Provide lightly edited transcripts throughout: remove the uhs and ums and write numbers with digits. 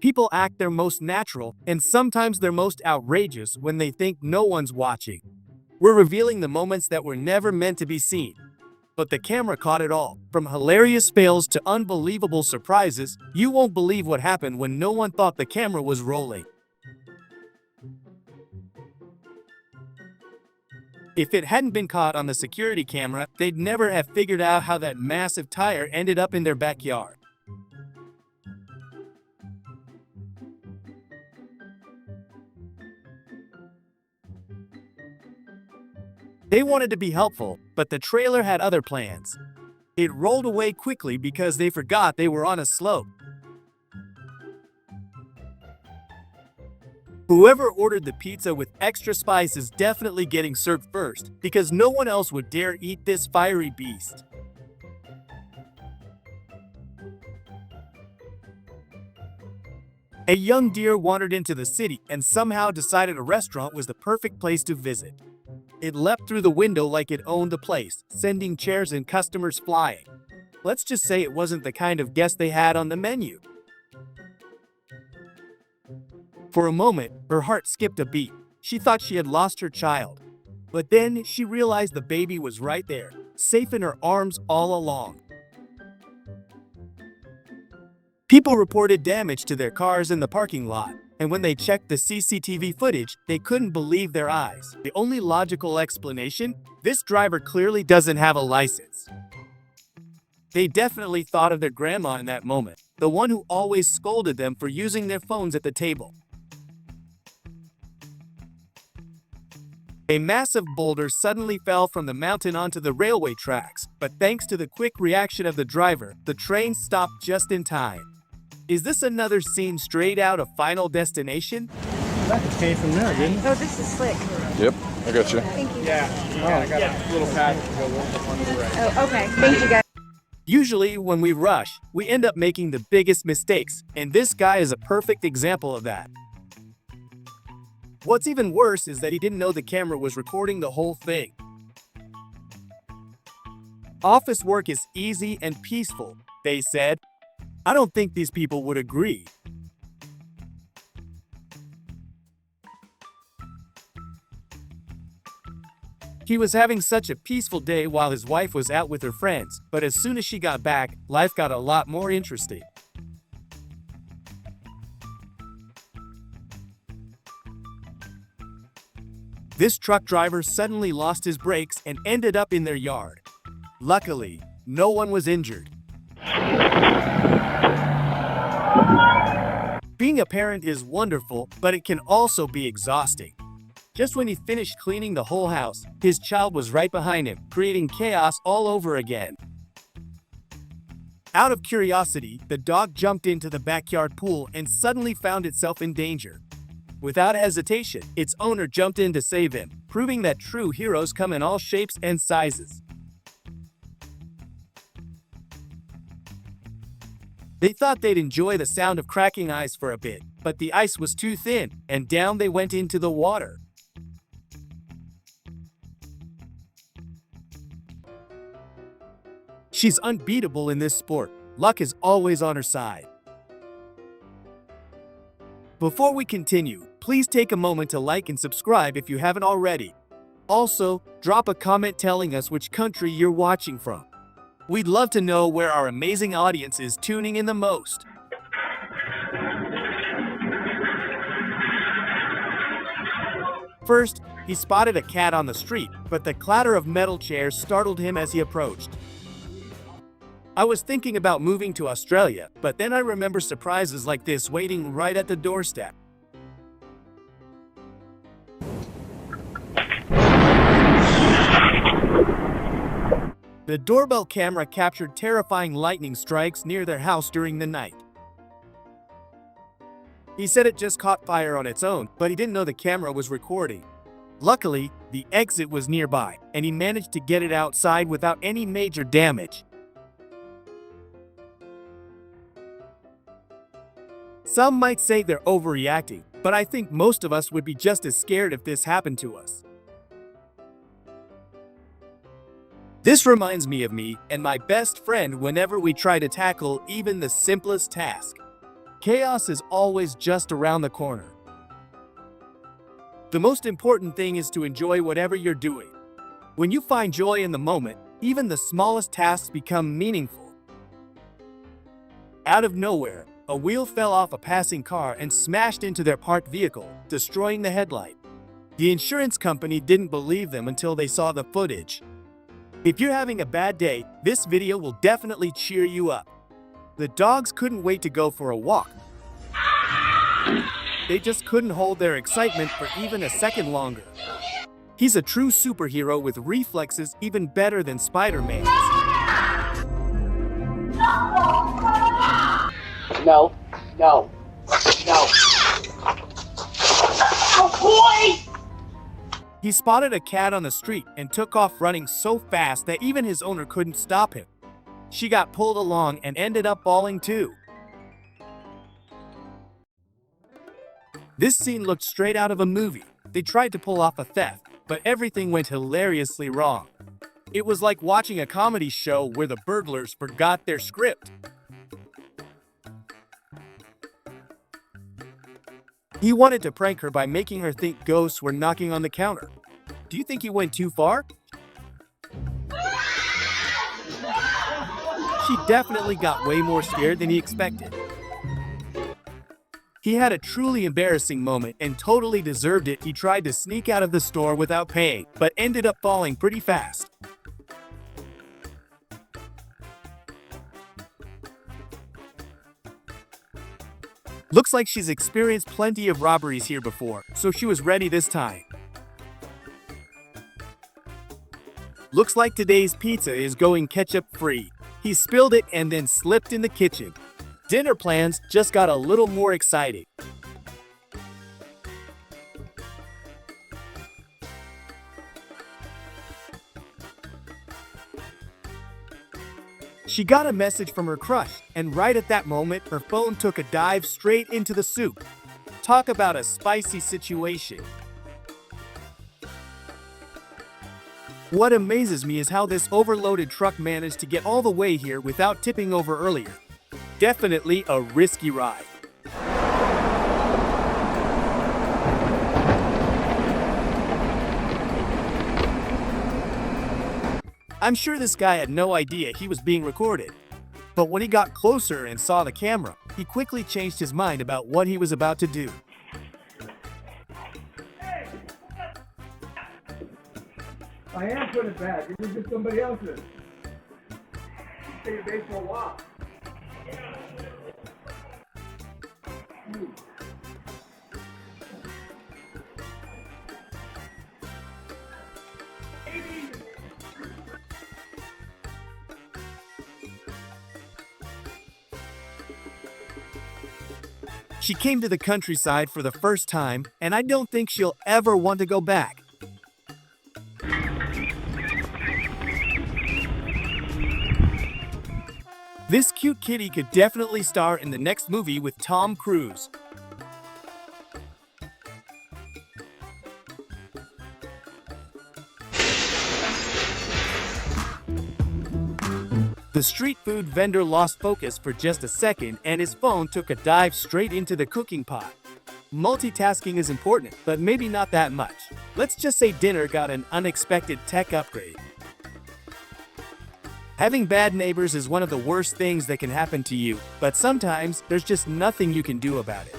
People act their most natural and sometimes their most outrageous when they think no one's watching. We're revealing the moments that were never meant to be seen. But the camera caught it all. From hilarious fails to unbelievable surprises, you won't believe what happened when no one thought the camera was rolling. If it hadn't been caught on the security camera, they'd never have figured out how that massive tire ended up in their backyard. They wanted to be helpful, but the trailer had other plans. It rolled away quickly because they forgot they were on a slope. Whoever ordered the pizza with extra spice is definitely getting served first, because no one else would dare eat this fiery beast. A young deer wandered into the city and somehow decided a restaurant was the perfect place to visit. It leapt through the window like it owned the place, sending chairs and customers flying. Let's just say it wasn't the kind of guest they had on the menu. For a moment, her heart skipped a beat. She thought she had lost her child. But then she realized the baby was right there, safe in her arms all along. People reported damage to their cars in the parking lot, and when they checked the CCTV footage, they couldn't believe their eyes. The only logical explanation? This driver clearly doesn't have a license. They definitely thought of their grandma in that moment, the one who always scolded them for using their phones at the table. A massive boulder suddenly fell from the mountain onto the railway tracks, but thanks to the quick reaction of the driver, the train stopped just in time. Is this another scene straight out of Final Destination? That came from there, didn't it? Oh, this is slick. Yep, I got you. Thank you. Yeah, I got a little path to go on the right. Oh, okay. Thank you, guys. Usually, when we rush, we end up making the biggest mistakes, and this guy is a perfect example of that. What's even worse is that he didn't know the camera was recording the whole thing. Office work is easy and peaceful, they said. I don't think these people would agree. He was having such a peaceful day while his wife was out with her friends, but as soon as she got back, life got a lot more interesting. This truck driver suddenly lost his brakes and ended up in their yard. Luckily, no one was injured. Being a parent is wonderful, but it can also be exhausting. Just when he finished cleaning the whole house, his child was right behind him, creating chaos all over again. Out of curiosity, the dog jumped into the backyard pool and suddenly found itself in danger. Without hesitation, its owner jumped in to save him, proving that true heroes come in all shapes and sizes. They thought they'd enjoy the sound of cracking ice for a bit, but the ice was too thin, and down they went into the water. She's unbeatable in this sport. Luck is always on her side. Before we continue, please take a moment to like and subscribe if you haven't already. Also, drop a comment telling us which country you're watching from. We'd love to know where our amazing audience is tuning in the most. First, he spotted a cat on the street, but the clatter of metal chairs startled him as he approached. I was thinking about moving to Australia, but then I remember surprises like this waiting right at the doorstep. The doorbell camera captured terrifying lightning strikes near their house during the night. He said it just caught fire on its own, but he didn't know the camera was recording. Luckily, the exit was nearby, and he managed to get it outside without any major damage. Some might say they're overreacting, but I think most of us would be just as scared if this happened to us. This reminds me and my best friend whenever we try to tackle even the simplest task. Chaos is always just around the corner. The most important thing is to enjoy whatever you're doing. When you find joy in the moment, even the smallest tasks become meaningful. Out of nowhere, a wheel fell off a passing car and smashed into their parked vehicle, destroying the headlight. The insurance company didn't believe them until they saw the footage. If you're having a bad day, this video will definitely cheer you up. The dogs couldn't wait to go for a walk. They just couldn't hold their excitement for even a second longer. He's a true superhero with reflexes even better than Spider-Man's. No. No. No. Oh boy! He spotted a cat on the street and took off running so fast that even his owner couldn't stop him. She got pulled along and ended up bawling too. This scene looked straight out of a movie. They tried to pull off a theft, but everything went hilariously wrong. It was like watching a comedy show where the burglars forgot their script. He wanted to prank her by making her think ghosts were knocking on the counter. Do you think he went too far? She definitely got way more scared than he expected. He had a truly embarrassing moment and totally deserved it. He tried to sneak out of the store without paying, but ended up falling pretty fast. Looks like she's experienced plenty of robberies here before, so she was ready this time. Looks like today's pizza is going ketchup-free. He spilled it and then slipped in the kitchen. Dinner plans just got a little more exciting. She got a message from her crush, and right at that moment, her phone took a dive straight into the soup. Talk about a spicy situation. What amazes me is how this overloaded truck managed to get all the way here without tipping over earlier. Definitely a risky ride. I'm sure this guy had no idea he was being recorded. But when he got closer and saw the camera, he quickly changed his mind about what he was about to do. I am putting it back. It was just somebody else's. Take a baseball walk. She came to the countryside for the first time, and I don't think she'll ever want to go back. This cute kitty could definitely star in the next movie with Tom Cruise. The street food vendor lost focus for just a second and his phone took a dive straight into the cooking pot. Multitasking is important, but maybe not that much. Let's just say dinner got an unexpected tech upgrade. Having bad neighbors is one of the worst things that can happen to you, but sometimes there's just nothing you can do about it.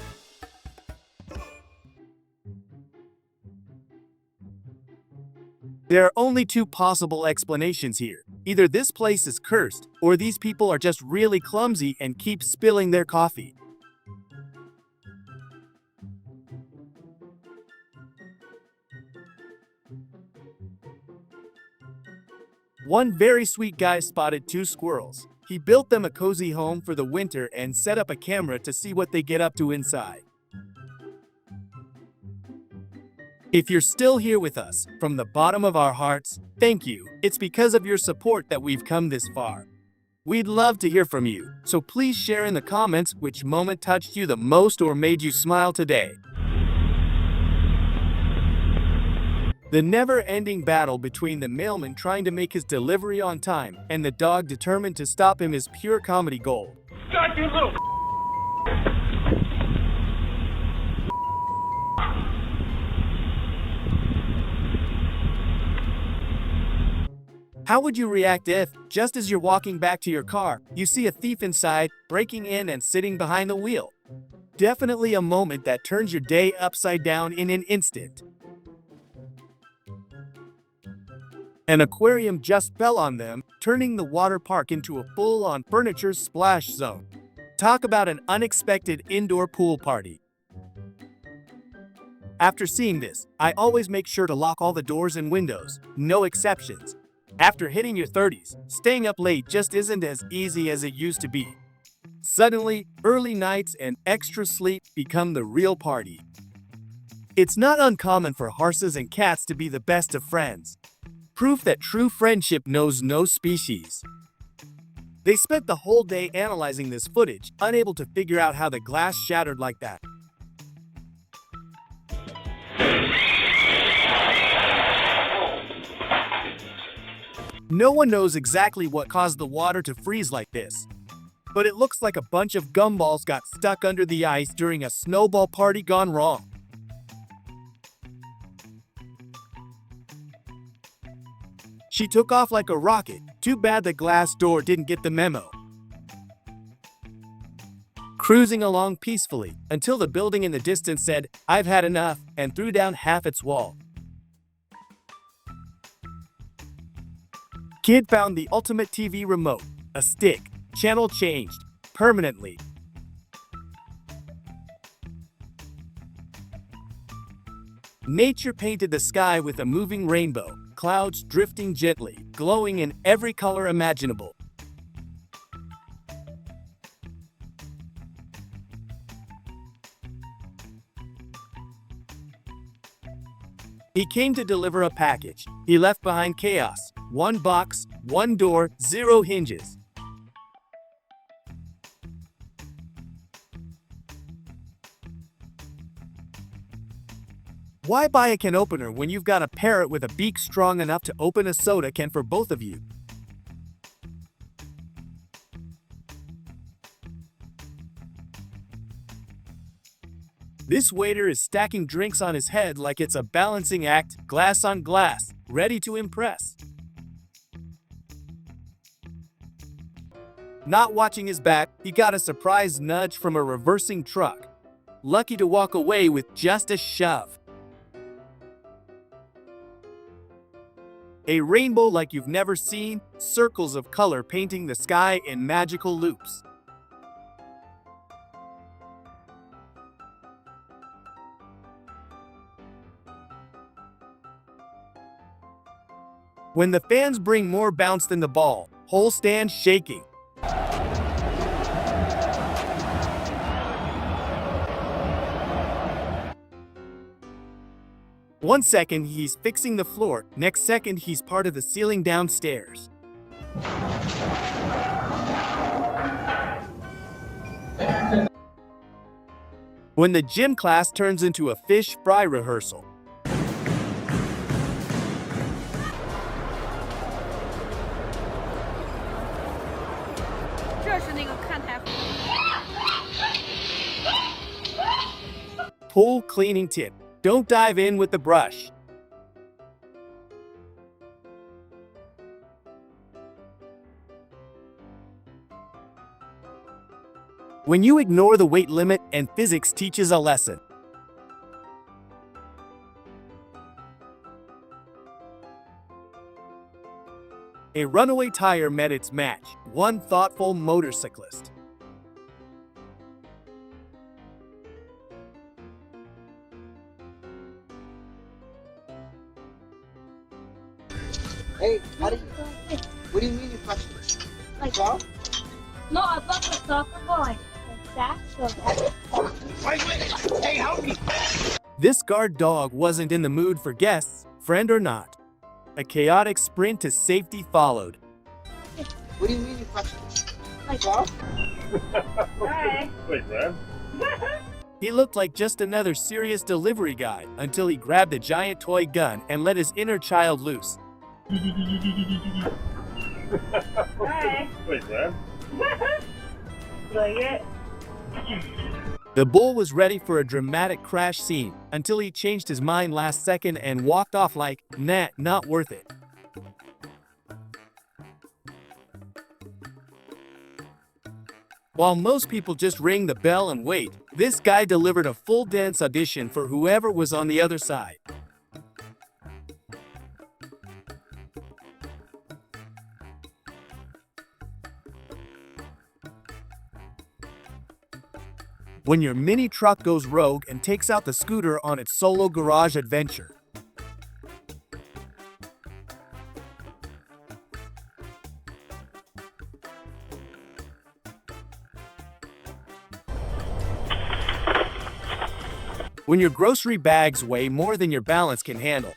There are only two possible explanations here. Either this place is cursed, or these people are just really clumsy and keep spilling their coffee. One very sweet guy spotted two squirrels. He built them a cozy home for the winter and set up a camera to see what they get up to inside. If you're still here with us, from the bottom of our hearts, thank you. It's because of your support that we've come this far. We'd love to hear from you, so please share in the comments which moment touched you the most or made you smile today. The never-ending battle between the mailman trying to make his delivery on time and the dog determined to stop him is pure comedy gold. God, you little How would you react if, just as you're walking back to your car, you see a thief inside, breaking in and sitting behind the wheel? Definitely a moment that turns your day upside down in an instant. An aquarium just fell on them, turning the water park into a full-on furniture splash zone. Talk about an unexpected indoor pool party. After seeing this, I always make sure to lock all the doors and windows, no exceptions. After hitting your 30s, staying up late just isn't as easy as it used to be. Suddenly, early nights and extra sleep become the real party. It's not uncommon for horses and cats to be the best of friends. Proof that true friendship knows no species. They spent the whole day analyzing this footage, unable to figure out how the glass shattered like that. No one knows exactly what caused the water to freeze like this, but it looks like a bunch of gumballs got stuck under the ice during a snowball party gone wrong. She took off like a rocket. Too bad the glass door didn't get the memo. Cruising along peacefully until the building in the distance said, "I've had enough," and threw down half its wall. Kid found the ultimate TV remote, a stick, channel changed, permanently. Nature painted the sky with a moving rainbow, clouds drifting gently, glowing in every color imaginable. He came to deliver a package. He left behind chaos. One box, one door, 0 hinges. Why buy a can opener when you've got a parrot with a beak strong enough to open a soda can for both of you? This waiter is stacking drinks on his head like it's a balancing act, glass on glass, ready to impress. Not watching his back, he got a surprise nudge from a reversing truck. Lucky to walk away with just a shove. A rainbow like you've never seen, circles of color painting the sky in magical loops. When the fans bring more bounce than the ball, whole stand shaking. One second he's fixing the floor, next second he's part of the ceiling downstairs. When the gym class turns into a fish fry rehearsal. Pool cleaning tip: don't dive in with the brush. When you ignore the weight limit and physics teaches a lesson. A runaway tire met its match, one thoughtful motorcyclist. Hey, how do you... What do you mean you crushed it? Like, Well? no, I thought the soccer ball like that. So Wait, hey, help me! This guard dog wasn't in the mood for guests, friend or not. A chaotic sprint to safety followed. What do you mean you crushed it? like, Well? hi. Wait, man. He looked like just another serious delivery guy until he grabbed a giant toy gun and let his inner child loose. Hi. Wait, man. Like it. The bull was ready for a dramatic crash scene until he changed his mind last second and walked off like, nah, not worth it. While most people just ring the bell and wait, this guy delivered a full dance audition for whoever was on the other side. When your mini truck goes rogue and takes out the scooter on its solo garage adventure. When your grocery bags weigh more than your balance can handle.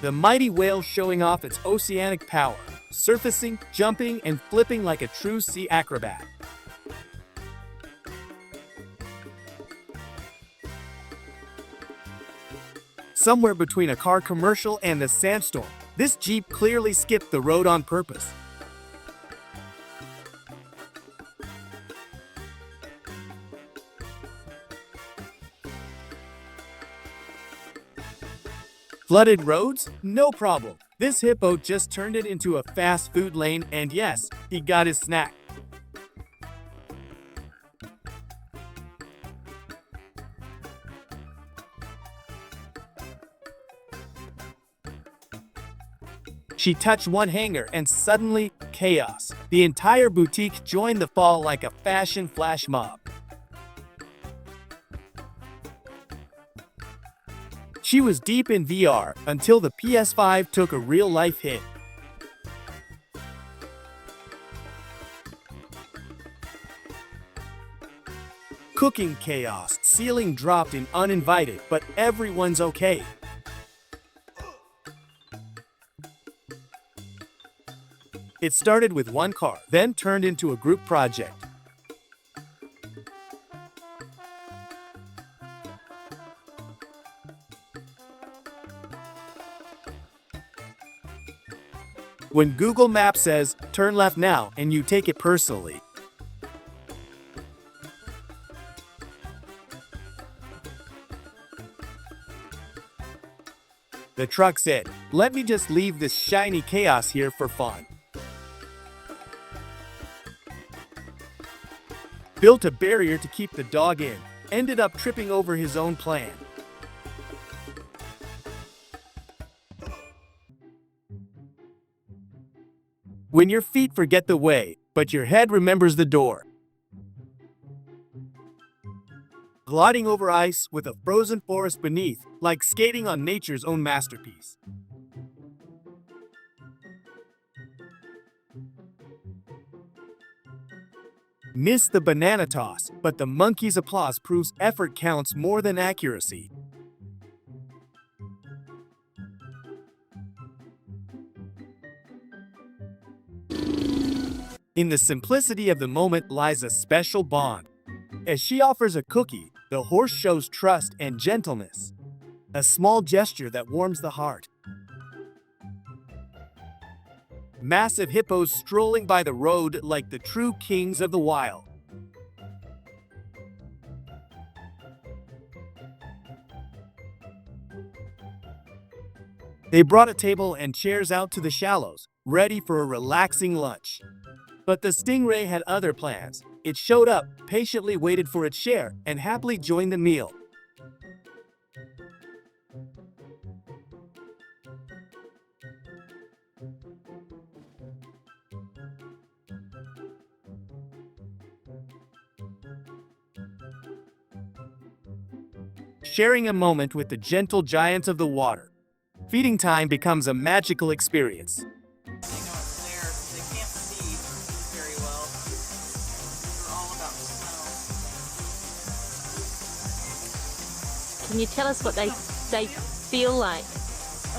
The mighty whale showing off its oceanic power, surfacing, jumping, and flipping like a true sea acrobat. Somewhere between a car commercial and a sandstorm, this Jeep clearly skipped the road on purpose. Flooded roads? No problem. This hippo just turned it into a fast food lane, and yes, he got his snack. She touched one hanger and suddenly, chaos. The entire boutique joined the fall like a fashion flash mob. She was deep in VR until the PS5 took a real-life hit. Cooking chaos, ceiling dropped in uninvited, but everyone's okay. It started with one car, then turned into a group project. When Google Maps says, turn left now, and you take it personally. The truck said, let me just leave this shiny chaos here for fun. Built a barrier to keep the dog in, ended up tripping over his own plan. When your feet forget the way, but your head remembers the door. Gliding over ice with a frozen forest beneath, like skating on nature's own masterpiece. Missed the banana toss, but the monkey's applause proves effort counts more than accuracy. In the simplicity of the moment lies a special bond. As she offers a cookie, the horse shows trust and gentleness. A small gesture that warms the heart. Massive hippos strolling by the road like the true kings of the wild. They brought a table and chairs out to the shallows, ready for a relaxing lunch. But the stingray had other plans. It showed up, patiently waited for its share, and happily joined the meal. Sharing a moment with the gentle giants of the water. Feeding time becomes a magical experience. They know it's there. They can't see very well. They're all about smell. Can you tell us what they feel like?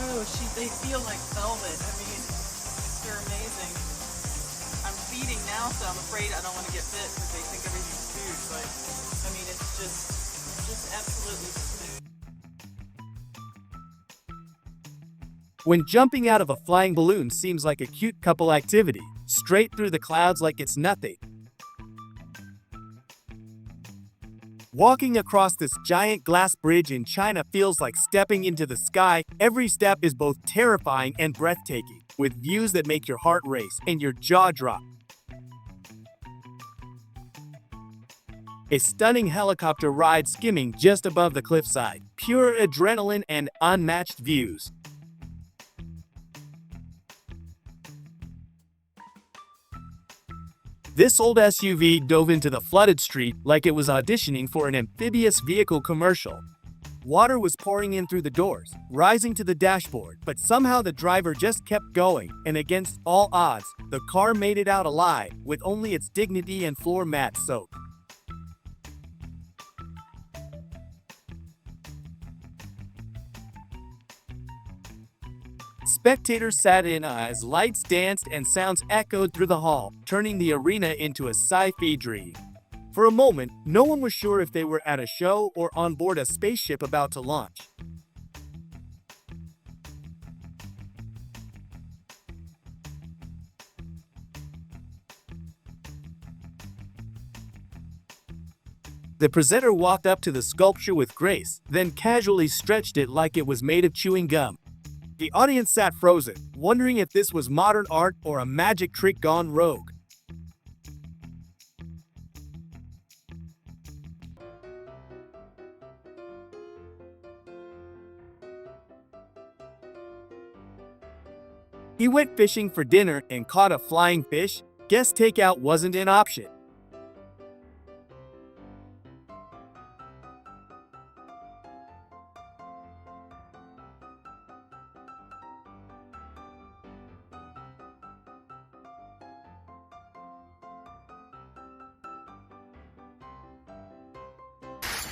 Oh, they feel like velvet. I mean, they're amazing. I'm feeding now, so I'm afraid I don't want to get bit because they think everything's food. But I mean, it's just absolutely smooth. When jumping out of a flying balloon seems like a cute couple activity, straight through the clouds like it's nothing. Walking across this giant glass bridge in China feels like stepping into the sky. Every step is both terrifying and breathtaking, with views that make your heart race and your jaw drop. A stunning helicopter ride skimming just above the cliffside. Pure adrenaline and unmatched views. This old SUV dove into the flooded street like it was auditioning for an amphibious vehicle commercial. Water was pouring in through the doors, rising to the dashboard, but somehow the driver just kept going, and against all odds, the car made it out alive, with only its dignity and floor mat soaked. Spectators sat in as lights danced and sounds echoed through the hall, turning the arena into a sci-fi dream. For a moment, no one was sure if they were at a show or on board a spaceship about to launch. The presenter walked up to the sculpture with grace, then casually stretched it like it was made of chewing gum. The audience sat frozen, wondering if this was modern art or a magic trick gone rogue. He went fishing for dinner and caught a flying fish. Guess takeout wasn't an option.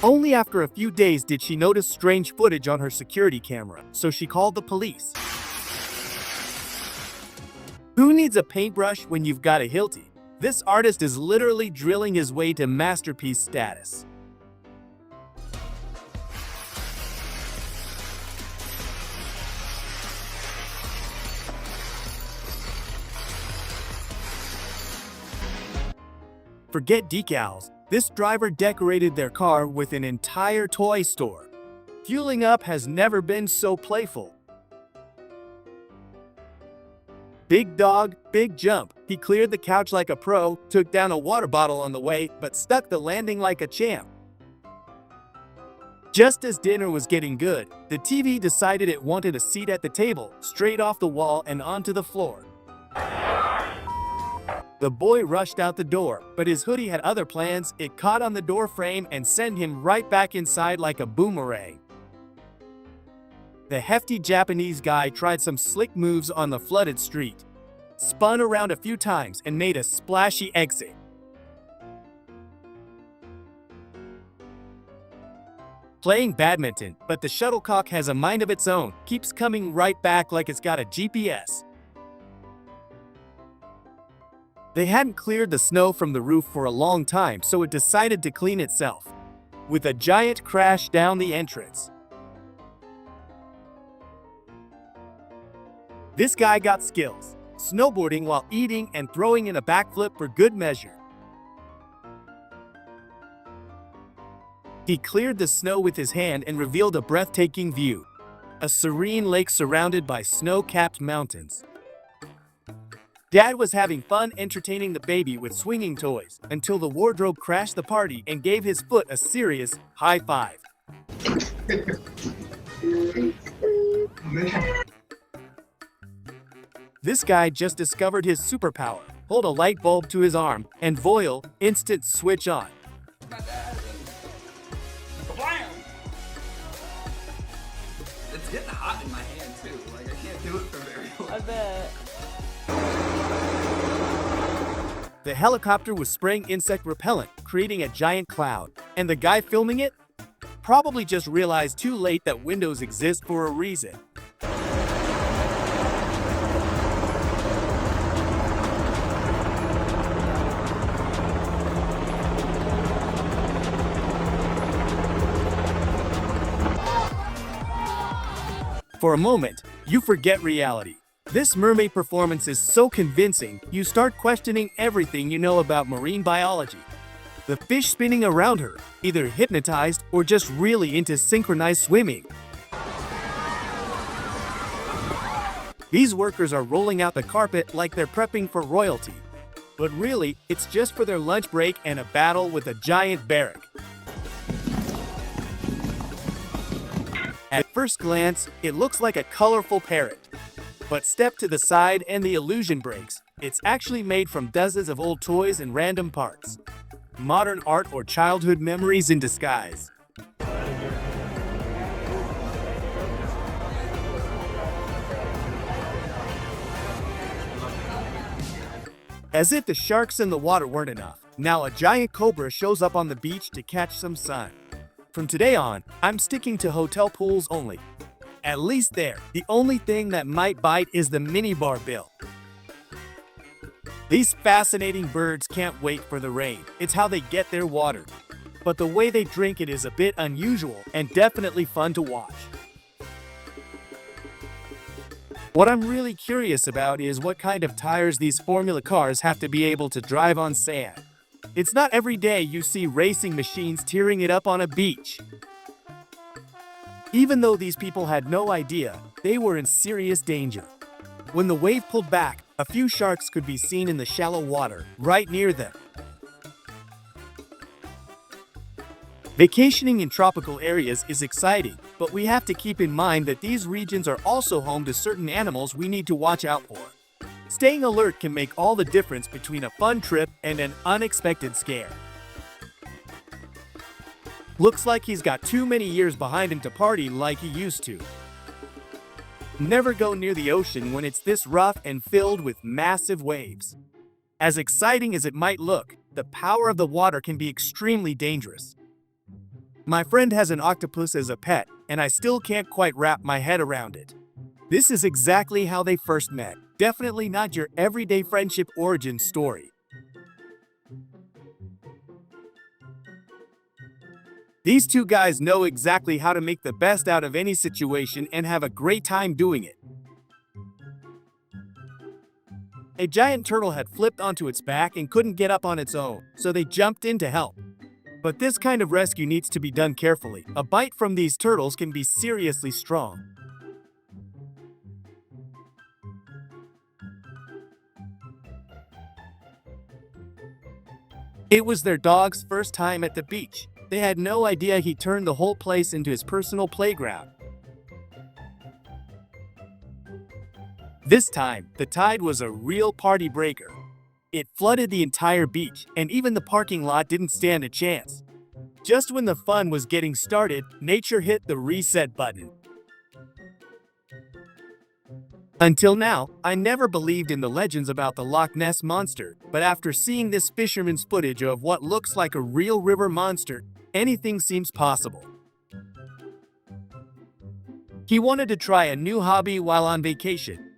Only after a few days did she notice strange footage on her security camera, so she called the police. Who needs a paintbrush when you've got a Hilti? This artist is literally drilling his way to masterpiece status. Forget decals. This driver decorated their car with an entire toy store. Fueling up has never been so playful. Big dog, big jump. He cleared the couch like a pro, took down a water bottle on the way, but stuck the landing like a champ. Just as dinner was getting good, the TV decided it wanted a seat at the table, straight off the wall and onto the floor. The boy rushed out the door, but his hoodie had other plans. It caught on the door frame and sent him right back inside like a boomerang. The hefty Japanese guy tried some slick moves on the flooded street, spun around a few times and made a splashy exit. Playing badminton, but the shuttlecock has a mind of its own, keeps coming right back like it's got a GPS. They hadn't cleared the snow from the roof for a long time, so it decided to clean itself, with a giant crash down the entrance. This guy got skills, snowboarding while eating and throwing in a backflip for good measure. He cleared the snow with his hand and revealed a breathtaking view, a serene lake surrounded by snow-capped mountains. Dad was having fun entertaining the baby with swinging toys until the wardrobe crashed the party and gave his foot a serious high five. This guy just discovered his superpower. Hold a light bulb to his arm and voila, instant switch on. It's getting hot in my hand too. Like I can't do it for very long. I bet. The helicopter was spraying insect repellent, creating a giant cloud, and the guy filming it probably just realized too late that windows exist for a reason. For a moment, you forget reality. This mermaid performance is so convincing, you start questioning everything you know about marine biology. The fish spinning around her, either hypnotized or just really into synchronized swimming. These workers are rolling out the carpet like they're prepping for royalty. But really, it's just for their lunch break and a battle with a giant barrack. At first glance, it looks like a colorful parrot. But step to the side and the illusion breaks. It's actually made from dozens of old toys and random parts. Modern art or childhood memories in disguise. As if the sharks in the water weren't enough, now a giant cobra shows up on the beach to catch some sun. From today on, I'm sticking to hotel pools only. At least there, the only thing that might bite is the minibar bill. These fascinating birds can't wait for the rain. It's how they get their water. But the way they drink it is a bit unusual and definitely fun to watch. What I'm really curious about is what kind of tires these formula cars have to be able to drive on sand. It's not every day you see racing machines tearing it up on a beach. Even though these people had no idea, they were in serious danger. When the wave pulled back, a few sharks could be seen in the shallow water, right near them. Vacationing in tropical areas is exciting, but we have to keep in mind that these regions are also home to certain animals we need to watch out for. Staying alert can make all the difference between a fun trip and an unexpected scare. Looks like he's got too many years behind him to party like he used to. Never go near the ocean when it's this rough and filled with massive waves. As exciting as it might look, the power of the water can be extremely dangerous. My friend has an octopus as a pet, and I still can't quite wrap my head around it. This is exactly how they first met. Definitely not your everyday friendship origin story. These two guys know exactly how to make the best out of any situation and have a great time doing it. A giant turtle had flipped onto its back and couldn't get up on its own, so they jumped in to help. But this kind of rescue needs to be done carefully. A bite from these turtles can be seriously strong. It was their dog's first time at the beach. They had no idea he turned the whole place into his personal playground. This time, the tide was a real party breaker. It flooded the entire beach, and even the parking lot didn't stand a chance. Just when the fun was getting started, nature hit the reset button. Until now, I never believed in the legends about the Loch Ness Monster, but after seeing this fisherman's footage of what looks like a real river monster, anything seems possible. He wanted to try a new hobby while on vacation,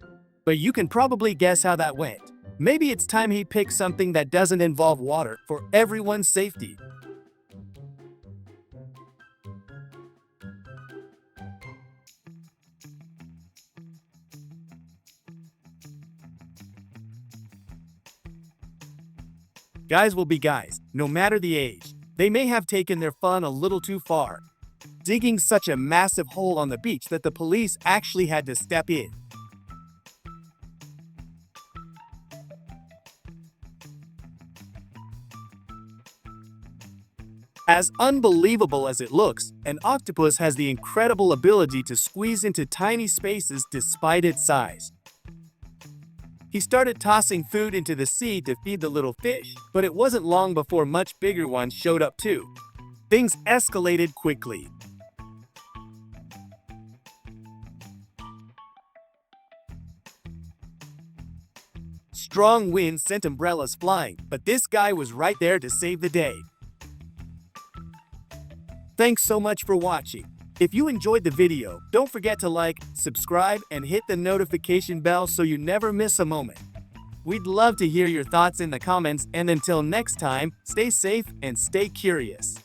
but you can probably guess how that went. Maybe it's time he picked something that doesn't involve water for everyone's safety. Guys will be guys, no matter the age. They may have taken their fun a little too far, digging such a massive hole on the beach that the police actually had to step in. As unbelievable as it looks, an octopus has the incredible ability to squeeze into tiny spaces despite its size. He started tossing food into the sea to feed the little fish, but it wasn't long before much bigger ones showed up too. Things escalated quickly. Strong winds sent umbrellas flying, but this guy was right there to save the day. Thanks so much for watching. If you enjoyed the video, don't forget to like, subscribe, and hit the notification bell so you never miss a moment. We'd love to hear your thoughts in the comments, and until next time, stay safe and stay curious.